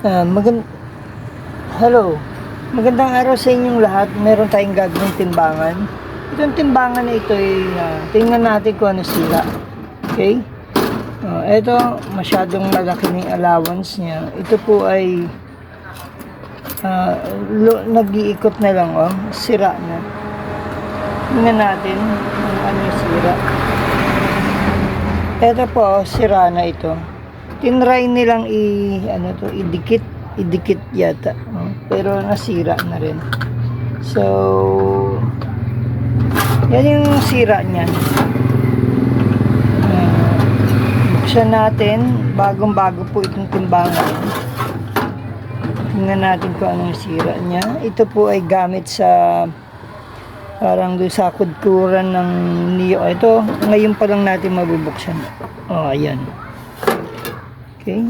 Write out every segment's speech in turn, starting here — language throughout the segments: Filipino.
Ah, Hello. Magandang araw sa inyong lahat. Meron tayong gagawing timbangan. Itong timbangan na ito ay tingnan natin kung ano sira. Okay? Ito, masyadong malaki ng allowance niya. Ito po ay nag-iikot na lang, oh. Sira na. Tingnan natin kung ano yung sira. Ito po, sira na ito. Tinry nilang idikit yata. Pero nasira na rin. So, yan yung sira niya. Buksan natin. Bagong-bago po itong timbangan. Tingnan natin kung anong sira niya. Ito po ay gamit sa parang doon sa kudkuran ng Neo. Ito, ngayon pa lang natin mabubuksan. Oh, ayan. Okay,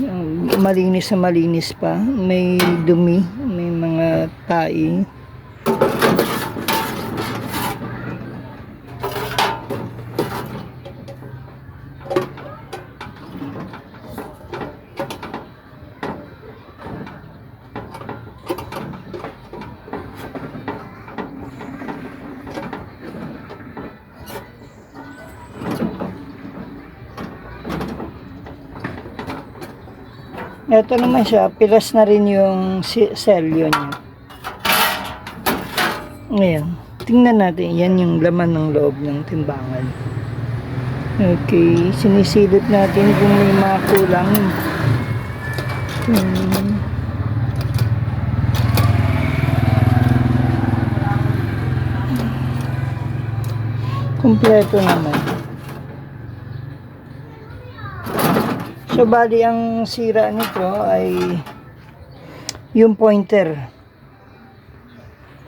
malinis na malinis pa. May dumi, may mga taing. Ito naman siya, pilas na rin yung selyo niya. Ngayon, tingnan natin. Yan yung laman ng loob ng timbangan. Okay, sinisilip natin kung may mga kulang. Kompleto naman. So, bali ang sira nito ay yung pointer.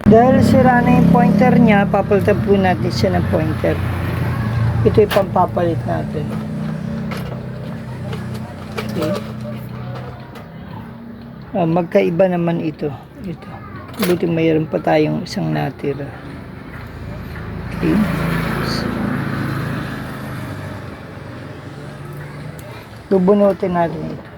Dahil sira na yung pointer niya, papalitan po natin siya ng pointer. Ito yung pampapalit natin. Okay. Magkaiba naman ito. Buti mayroon pa tayong isang natira. Okay. Bubunutin natin ito.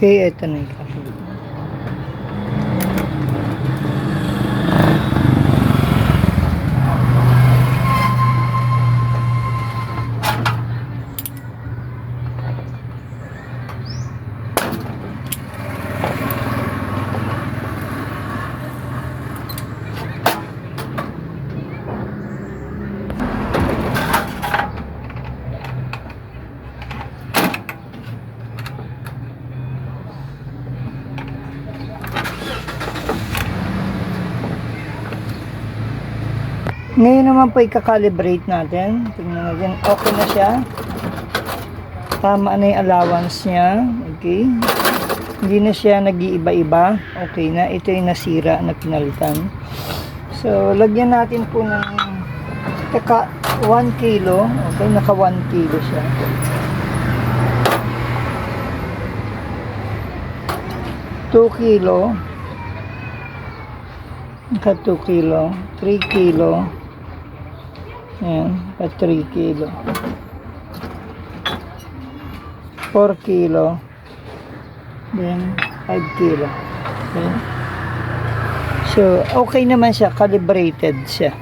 Okay, ito na yung kasunod. Ngayon naman po i-calibrate natin. Tingnan natin. Okay na siya. Tama na yung allowance niya. Okay. Hindi na siya nag-iiba-iba. Okay na. Ito yung nasira na pinalitan. So, lagyan natin po ng 1 kilo. Okay. Naka 1 kilo siya. Two kilo. Naka 2 kilo. 3 kilo. Ayan, 3 kilo. 4 kilo. Then, 5 kilo. Okay. So, okay naman siya. Calibrated siya.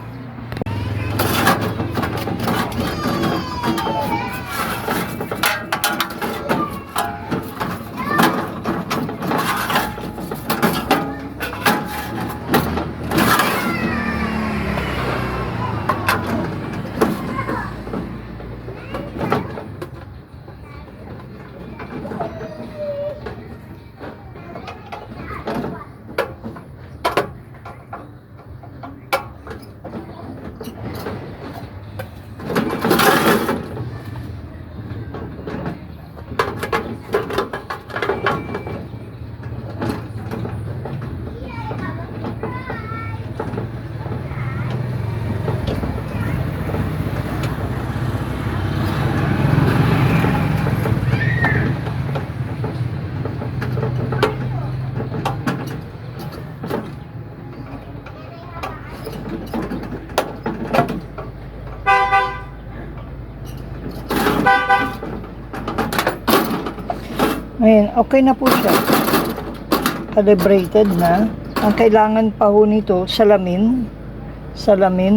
Ngayon, okay na po siya. Calibrated na. Ang kailangan pa ho nito, salamin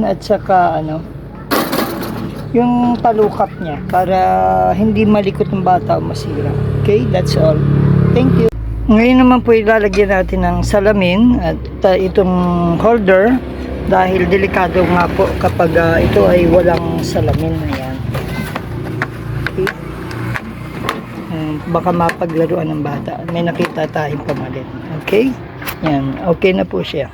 at saka yung palukap niya para hindi malikot ng bata o masira. Okay, that's all. Thank you. Ngayon naman po ilalagyan natin ng salamin at itong holder dahil delikado nga po kapag ito ay walang salamin. Ayan. Okay. Baka mapaglaruan ng bata. May nakita tayong pamalit. Okay? Yan. Okay na po siya.